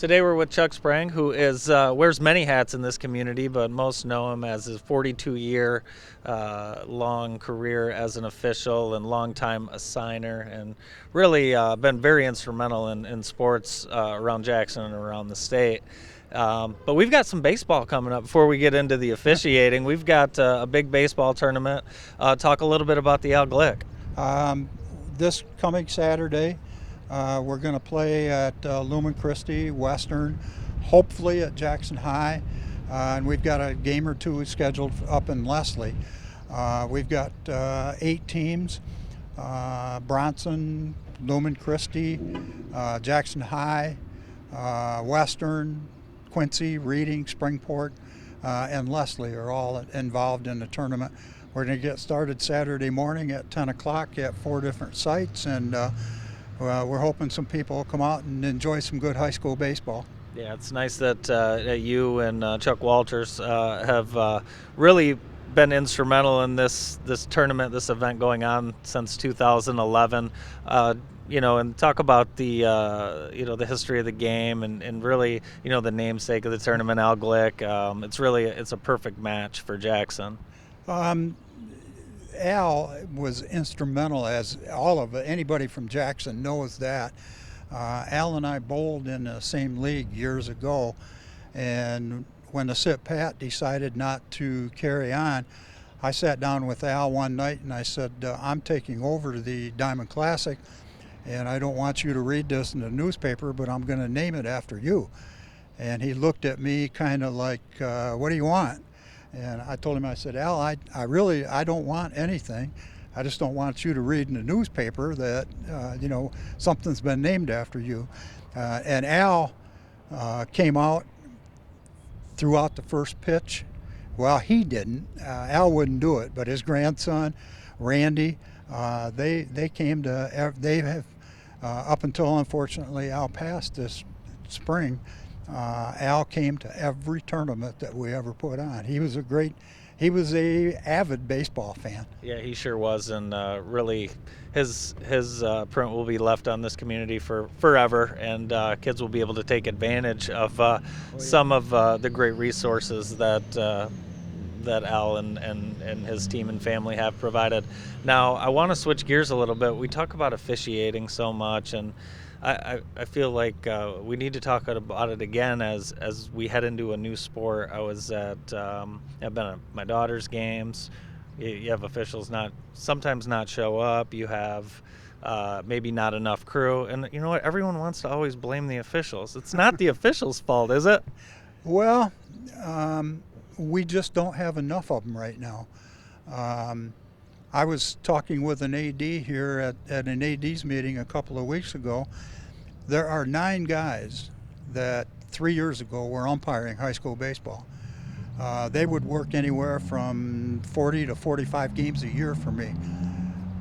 Today we're with Chuck Sprang, who is wears many hats in this community, but most know him as his 42-year long career as an official and longtime assigner, and really been very instrumental in sports around Jackson and around the state. But we've got some baseball coming up before we get into the officiating. We've got a big baseball tournament. Talk a little bit about the Glick. This coming Saturday, we're going to play at Lumen Christi, Western, hopefully at Jackson High, and we've got a game or two scheduled up in Leslie. We've got 8 teams, Bronson, Lumen Christi, Jackson High, Western, Quincy, Reading, Springport, and Leslie are all involved in the tournament. We're going to get started Saturday morning at 10 o'clock at 4 different sites, and we're hoping some people will come out and enjoy some good high school baseball. Yeah, it's nice that you and Chuck Walters have really been instrumental in this tournament, this event going on since 2011. And talk about the the history of the game and really the namesake of the tournament, Glick. It's a perfect match for Jackson. Al was instrumental, as anybody from Jackson knows that. Al and I bowled in the same league years ago, and when the Sit Pat decided not to carry on, I sat down with Al one night and I said, I'm taking over the Diamond Classic, and I don't want you to read this in the newspaper, but I'm going to name it after you. And he looked at me kind of like, what do you want? And I told him, I said, Al, I don't want anything. I just don't want you to read in the newspaper that, something's been named after you. And Al came out throughout the first pitch. Well, he didn't. Al wouldn't do it, but his grandson, Randy, they came to, they have, up until unfortunately Al passed this spring, Al came to every tournament that we ever put on. He was a avid baseball fan. Yeah, he sure was, and really his print will be left on this community for forever, and kids will be able to take advantage of some of the great resources that Al and his team and family have provided. Now, I want to switch gears a little bit. We talk about officiating so much, and I feel like we need to talk about it again as we head into a new sport. I've been at my daughter's games. You have officials sometimes not show up. You have maybe not enough crew. And you know what? Everyone wants to always blame the officials. It's not the officials' fault, is it? Well, we just don't have enough of them right now. I was talking with an AD here at an AD's meeting a couple of weeks ago. There are 9 guys that 3 years ago were umpiring high school baseball. They would work anywhere from 40 to 45 games a year for me.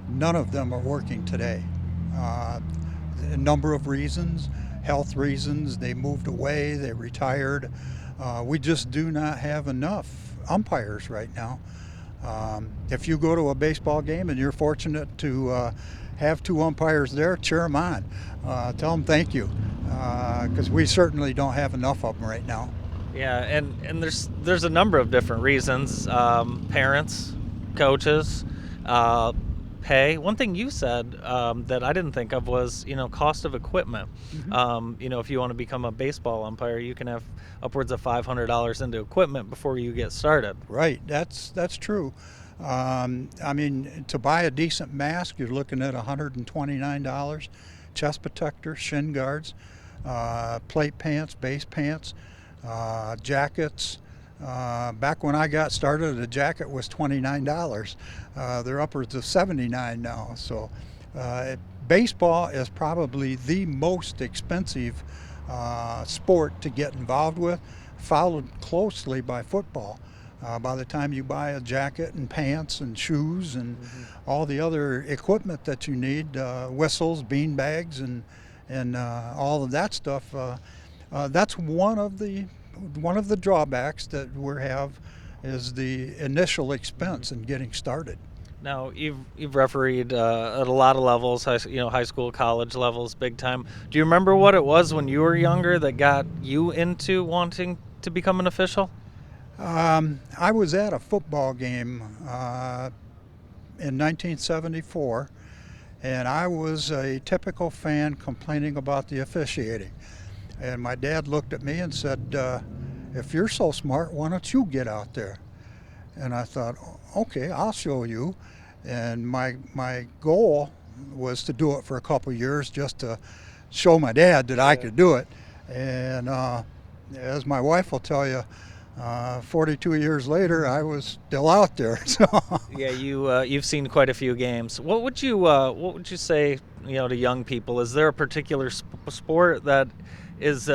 None of them are working today. A number of reasons, health reasons, they moved away, they retired. We just do not have enough umpires right now. If you go to a baseball game and you're fortunate to have 2 umpires there, cheer them on. Tell them thank you, because we certainly don't have enough of them right now. Yeah, and there's a number of different reasons. Parents, coaches, pay. One thing you said that I didn't think of was cost of equipment. Mm-hmm. If you want to become a baseball umpire, you can have upwards of $500 into equipment before you get started. Right, that's true. To buy a decent mask, you're looking at $129. Chest protector, shin guards, plate pants, base pants, jackets. Back when I got started, a jacket was $29. They're upwards of $79 now. So baseball is probably the most expensive sport to get involved with, followed closely by football. By the time you buy a jacket and pants and shoes and all the other equipment that you need, whistles, bean bags, and all of that stuff, that's one of the drawbacks that we have is the initial expense in getting started. Now you've refereed at a lot of levels, high school, college levels, big time. Do you remember what it was when you were younger that got you into wanting to become an official? I was at a football game in 1974, and I was a typical fan complaining about the officiating. And my dad looked at me and said, if you're so smart, why don't you get out there? And I thought, okay, I'll show you. And my goal was to do it for a couple of years just to show my dad that I could do it. And as my wife will tell you, 42 years later, I was still out there. So Yeah, you've seen quite a few games. What would you say, to young people? Is there a particular sport that is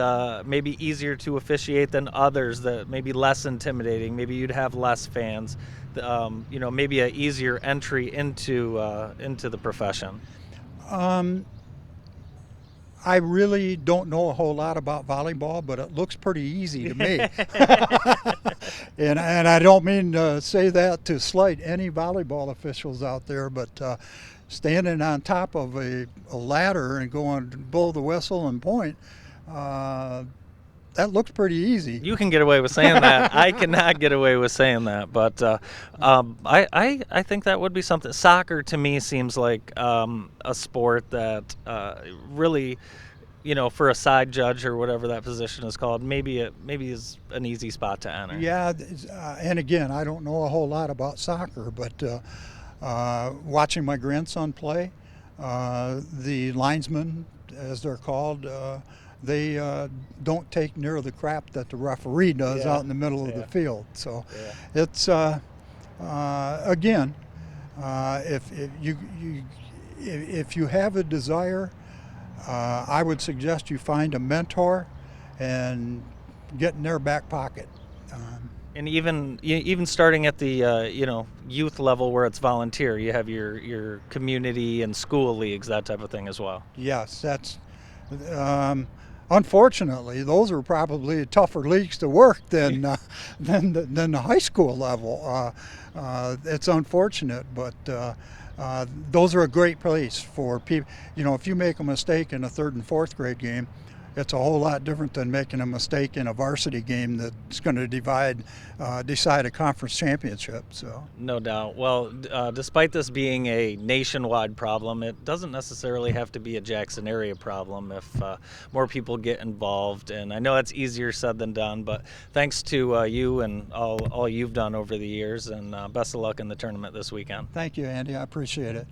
maybe easier to officiate than others, that maybe less intimidating? Maybe you'd have less fans. Maybe an easier entry into the profession. I really don't know a whole lot about volleyball, but it looks pretty easy to me. And I don't mean to say that to slight any volleyball officials out there, but standing on top of a ladder and going to blow the whistle and point, that looks pretty easy. You can get away with saying that. I cannot get away with saying that. But I think that would be something. Soccer to me seems like a sport that really, for a side judge or whatever that position is called, maybe is an easy spot to enter. Yeah, and again, I don't know a whole lot about soccer, but watching my grandson play, the linesmen, as they're called, they don't take near the crap that the referee does out in the middle of the field. So it's again, if you have a desire, I would suggest you find a mentor and get in their back pocket. And even starting at the youth level where it's volunteer, you have your community and school leagues, that type of thing as well. Yes, that's. Unfortunately, those are probably tougher leagues to work than the high school level. It's unfortunate, but those are a great place for people. If you make a mistake in a third and fourth grade game, it's a whole lot different than making a mistake in a varsity game that's going to decide a conference championship. So no doubt. Well, despite this being a nationwide problem, it doesn't necessarily have to be a Jackson area problem if more people get involved. And I know that's easier said than done, but thanks to you and all you've done over the years, and best of luck in the tournament this weekend. Thank you, Andy. I appreciate it.